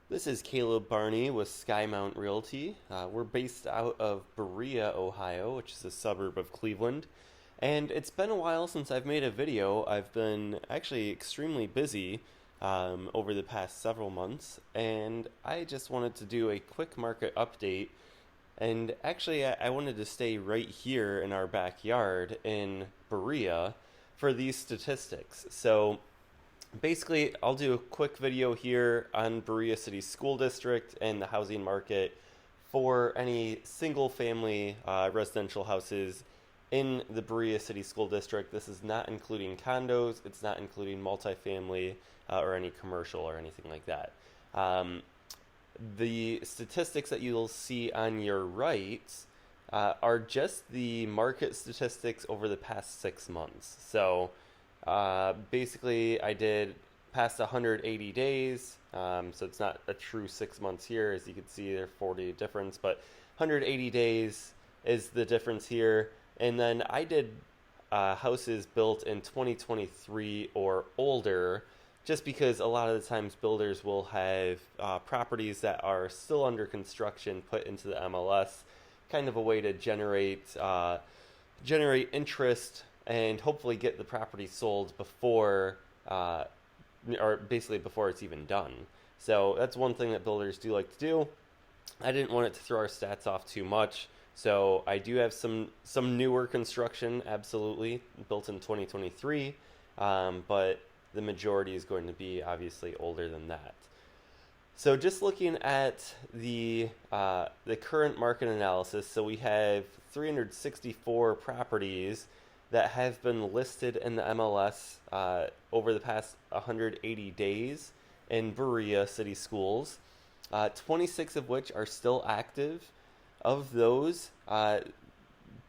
This is Caleb Barney with Skymount Realty. We're based out of Berea, Ohio, which is a suburb of Cleveland. And it's been a while since I've made a video. I've been actually extremely busy over the past several months, and I just wanted to do a quick market update. And actually, I wanted to stay right here in our backyard in Berea for these statistics. So, basically, I'll do a quick video here on Berea City School District and the housing market for any single family residential houses in the Berea City School District. This is not including condos, it's not including multifamily or any commercial or anything like that. The statistics that you'll see on your right are just the market statistics over the past 6 months. So, basically, I did past 180 days, so it's not a true 6 months here. As you can see, there's 40 difference, but 180 days is the difference here. And then I did houses built in 2023 or older, just because a lot of the times builders will have properties that are still under construction put into the MLS, kind of a way to generate interest and hopefully get the property sold before, or basically before it's even done. So that's one thing that builders do like to do. I didn't want it to throw our stats off too much, so I do have some newer construction, absolutely, built in 2023, but the majority is going to be obviously older than that. So just looking at the current market analysis, so we have 364 properties that have been listed in the MLS over the past 180 days in Berea City Schools, 26 of which are still active. Of those,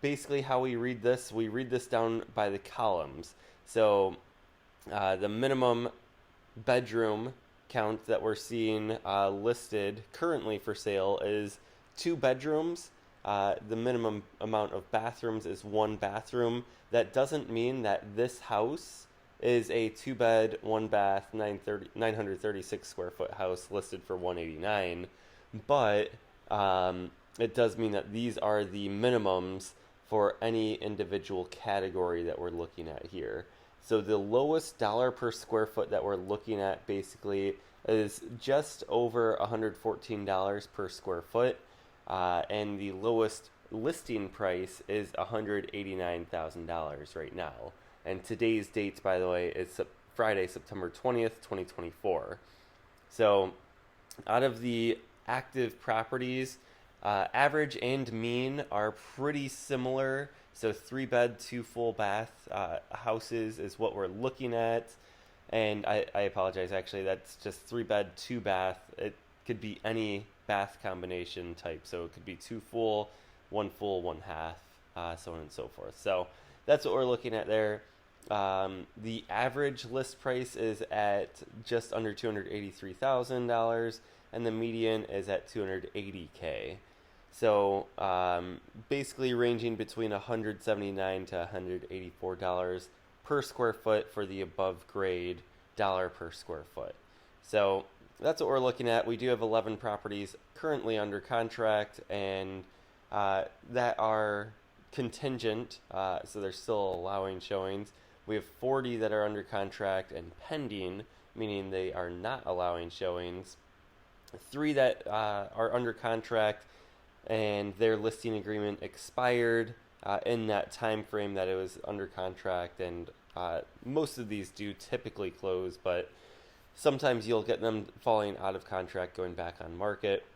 basically how we read this down by the columns. So the minimum bedroom count that we're seeing listed currently for sale is 2 bedrooms. The minimum amount of bathrooms is 1 bathroom. That doesn't mean that this house is a 2-bed, 1-bath, 936 square foot house listed for 189, but it does mean that these are the minimums for any individual category that we're looking at here. So the lowest dollar per square foot that we're looking at basically is just over $114 per square foot, and the lowest listing price is $189,000 right now. And today's dates, by the way, is Friday, September 20th, 2024. So out of the active properties, average and mean are pretty similar. So 3-bed, 2 full bath houses is what we're looking at. And I apologize, actually, that's just 3-bed, 2 bath. It could be any bath combination type. So it could be 2 full, 1 full, 1 half, so on and so forth. So that's what we're looking at there. The average list price is at just under $283,000, and the median is at $280K. So basically ranging between $179 to $184 per square foot for the above grade dollar per square foot. So that's what we're looking at. We do have 11 properties currently under contract, and that are contingent, so they're still allowing showings. We have 40 that are under contract and pending, meaning they are not allowing showings. 3 that are under contract and their listing agreement expired in that time frame that it was under contract, and most of these do typically close, but sometimes you'll get them falling out of contract, going back on market.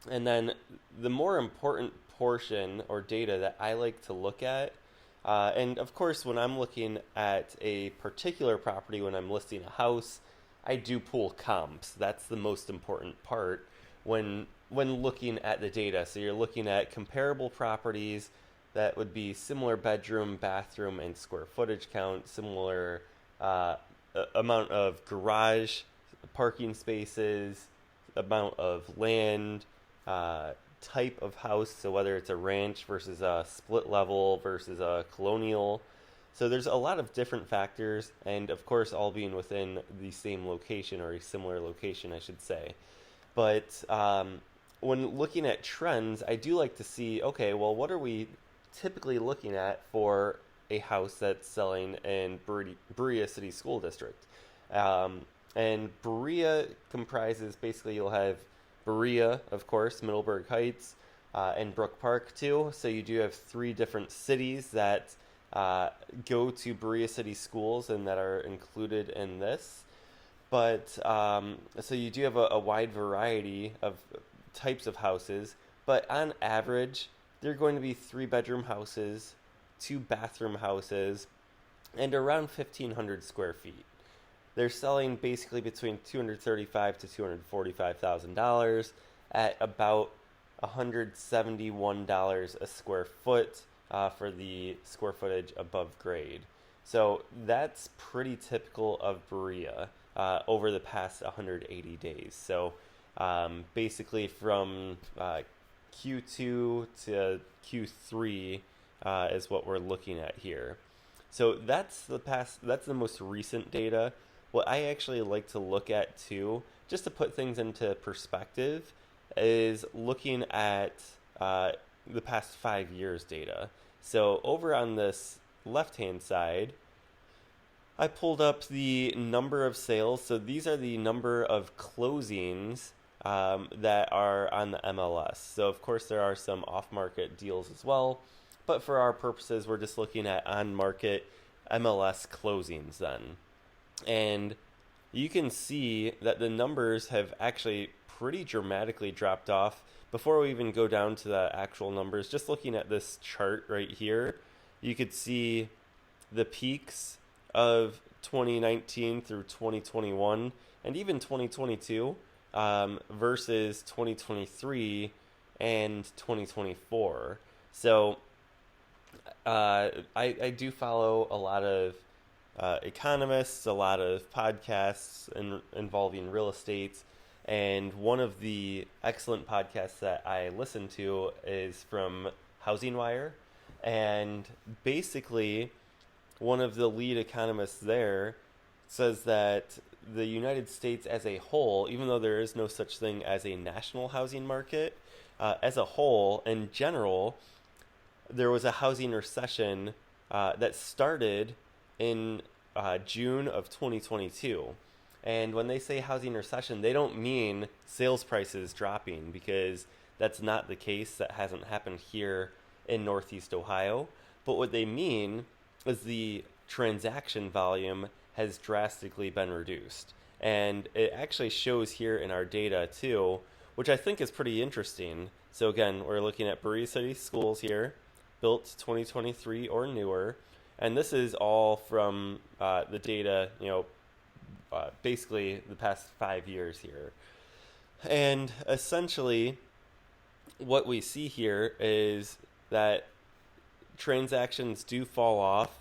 And then the more important portion or data that I like to look at, and of course when I'm looking at a particular property, when I'm listing a house, I do pull comps. That's the most important part when looking at the data. So you're looking at comparable properties that would be similar bedroom, bathroom, and square footage count, similar amount of garage, parking spaces, amount of land, type of house, so whether it's a ranch versus a split level versus a colonial. So there's a lot of different factors, and of course all being within the same location, or a similar location I should say. But when looking at trends, I do like to see, okay, well, what are we typically looking at for a house that's selling in Berea City School District? And Berea comprises, basically, you'll have Berea, of course, Middleburg Heights, and Brook Park, too. So you do have 3 different cities that go to Berea City schools and that are included in this. But so you do have a wide variety of types of houses, but on average, they're going to be 3-bedroom houses, 2-bathroom houses, and around 1,500 square feet. They're selling basically between $235,000 to $245,000 at about $171 a square foot for the square footage above grade. So that's pretty typical of Berea over the past 180 days. So basically from Q2 to Q3 is what we're looking at here. So that's the most recent data. What I actually like to look at too, just to put things into perspective, is looking at the past 5 years data. So over on this left-hand side, I pulled up the number of sales. So these are the number of closings that are on the MLS. So of course there are some off-market deals as well, but for our purposes, we're just looking at on-market MLS closings then. And you can see that the numbers have actually pretty dramatically dropped off. Before we even go down to the actual numbers, just looking at this chart right here, you could see the peaks of 2019 through 2021 and even 2022 versus 2023 and 2024. So I do follow a lot of economists, a lot of podcasts involving real estate, and one of the excellent podcasts that I listen to is from Housing Wire, and basically one of the lead economists there says that the United States as a whole, even though there is no such thing as a national housing market, as a whole, in general, there was a housing recession that started in June of 2022. And when they say housing recession, they don't mean sales prices dropping, because that's not the case. That hasn't happened here in Northeast Ohio. But what they mean is the transaction volume has drastically been reduced. And it actually shows here in our data too, which I think is pretty interesting. So again, we're looking at Berea City schools here, built 2023 or newer. And this is all from the data, basically the past 5 years here. And essentially, what we see here is that transactions do fall off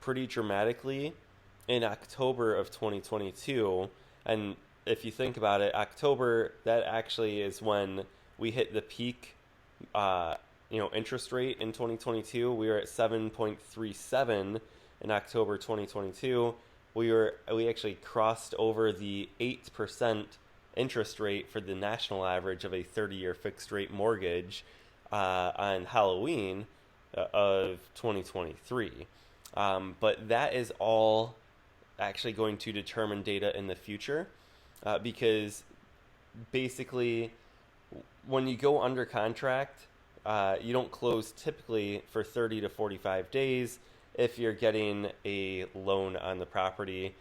pretty dramatically in October of 2022. And if you think about it, October, that actually is when we hit the peak interest rate in 2022. We were at 7.37 in October 2022. We actually crossed over the 8% interest rate for the national average of a 30-year fixed rate mortgage on Halloween of 2023. But that is all actually going to determine data in the future, because basically when you go under contract, you don't close typically for 30 to 45 days if you're getting a loan on the property.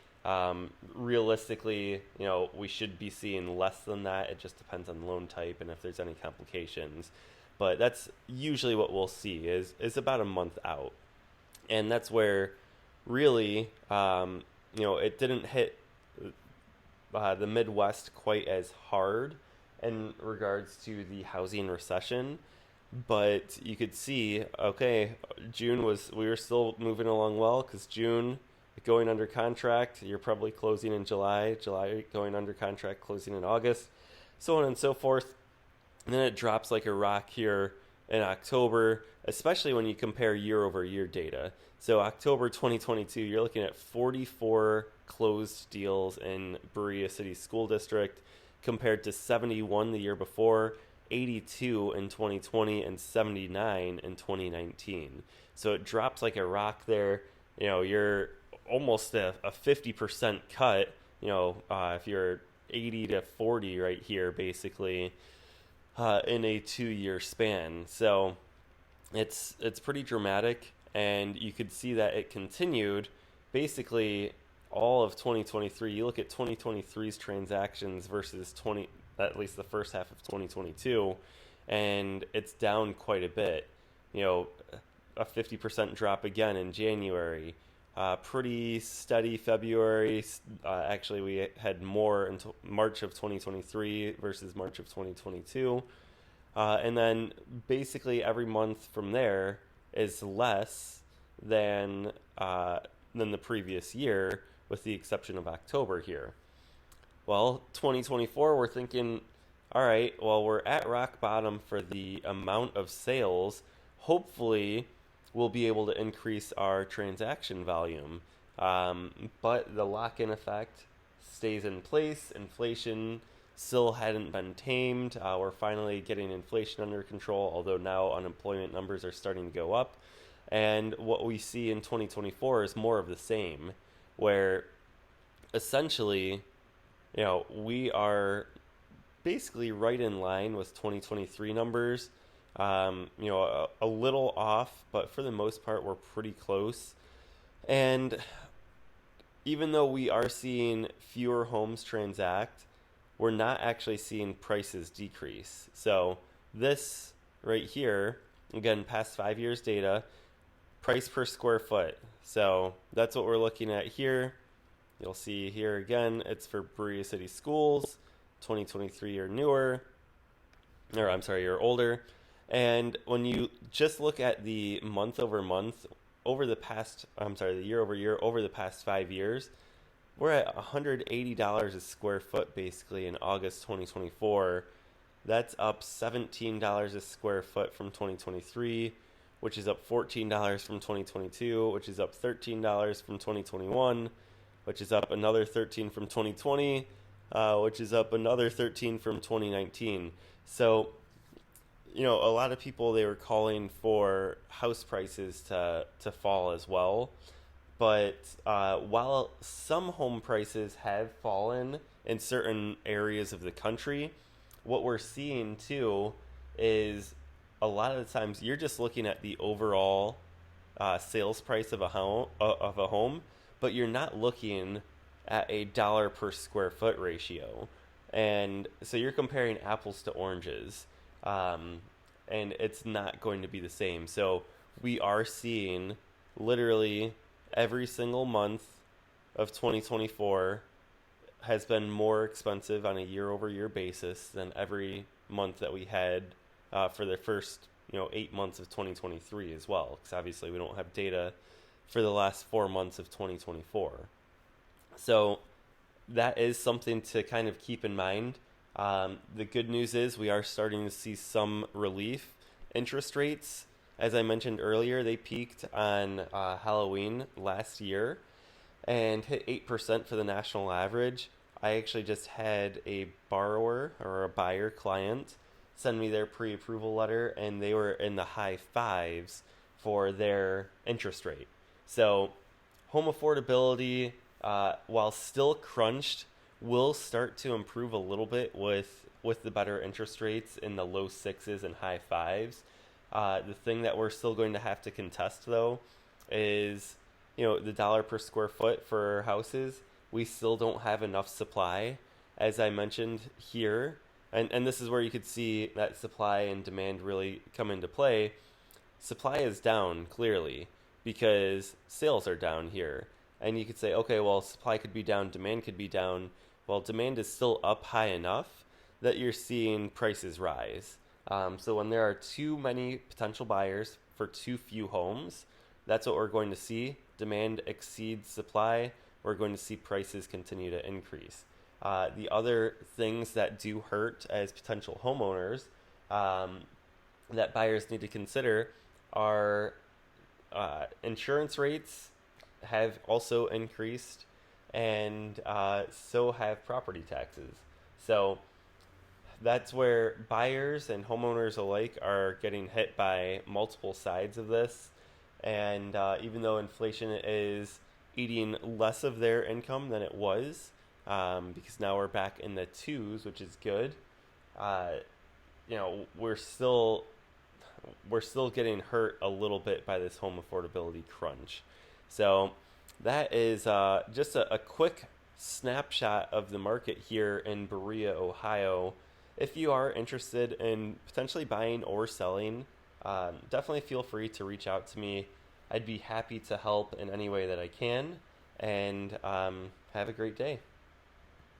Realistically, we should be seeing less than that. It just depends on loan type and if there's any complications. But that's usually what we'll see is about a month out. And that's where really, it didn't hit the Midwest quite as hard in regards to the housing recession. But you could see, okay, we were still moving along well, because June going under contract, you're probably closing in July going under contract, closing in August, so on and so forth. And then it drops like a rock here in October, especially when you compare year over year data. So October 2022, you're looking at 44 closed deals in Berea City School District, compared to 71 the year before, 82 in 2020, and 79 in 2019. So it drops like a rock there. You're almost a 50% cut, if you're 80 to 40 right here, basically, in a 2-year span. So it's pretty dramatic, and you could see that it continued basically all of 2023. You look at 2023's transactions versus at least the first half of 2022, and it's down quite a bit. A 50% drop again in January. Pretty steady February. Actually, we had more until March of 2023 versus March of 2022. And then basically every month from there is less than the previous year, with the exception of October here. Well, 2024, we're thinking, all right, well, we're at rock bottom for the amount of sales. Hopefully, we'll be able to increase our transaction volume. But the lock-in effect stays in place. Inflation still hadn't been tamed. We're finally getting inflation under control, although now unemployment numbers are starting to go up. And what we see in 2024 is more of the same, where essentially, we are basically right in line with 2023 numbers. A little off, but for the most part, we're pretty close. And even though we are seeing fewer homes transact, we're not actually seeing prices decrease. So this right here, again, past 5 years data, price per square foot. So that's what we're looking at here. You'll see here again, it's for Berea City Schools, 2023 or newer, or older. And when you just look at the month over month the year over year over the past 5 years, we're at $180 a square foot basically in August 2024. That's up $17 a square foot from 2023, which is up $14 from 2022, which is up $13 from 2021, which is up another $13 from 2020, which is up another $13 from 2019. So, a lot of people, they were calling for house prices to fall as well. But while some home prices have fallen in certain areas of the country, what we're seeing too is a lot of the times you're just looking at the overall sales price of a home, but you're not looking at a dollar per square foot ratio. And so you're comparing apples to oranges. And it's not going to be the same. So we are seeing literally every single month of 2024 has been more expensive on a year-over-year basis than every month that we had for the first 8 months of 2023 as well, because obviously we don't have data for the last 4 months of 2024. So that is something to kind of keep in mind. The good news is we are starting to see some relief. Interest rates, as I mentioned earlier, they peaked on Halloween last year and hit 8% for the national average. I actually just had a buyer client send me their pre-approval letter, and they were in the high fives for their interest rate. So home affordability, while still crunched, will start to improve a little bit with the better interest rates in the low sixes and high fives. The thing that we're still going to have to contest, though, is the dollar per square foot for houses. We still don't have enough supply, as I mentioned here, and this is where you could see that supply and demand really come into play. Supply is down clearly because sales are down here, and you could say, okay, well, supply could be down, demand could be down. Well, demand is still up high enough that you're seeing prices rise. So when there are too many potential buyers for too few homes, that's what we're going to see. Demand exceeds supply. We're going to see prices continue to increase. The other things that do hurt as potential homeowners that buyers need to consider are insurance rates have also increased, and so have property taxes. So that's where buyers and homeowners alike are getting hit by multiple sides of this. And even though inflation is eating less of their income than it was, because now we're back in the twos, which is good. We're still getting hurt a little bit by this home affordability crunch. So that is just a quick snapshot of the market here in Berea, Ohio. If you are interested in potentially buying or selling, definitely feel free to reach out to me. I'd be happy to help in any way that I can. And have a great day.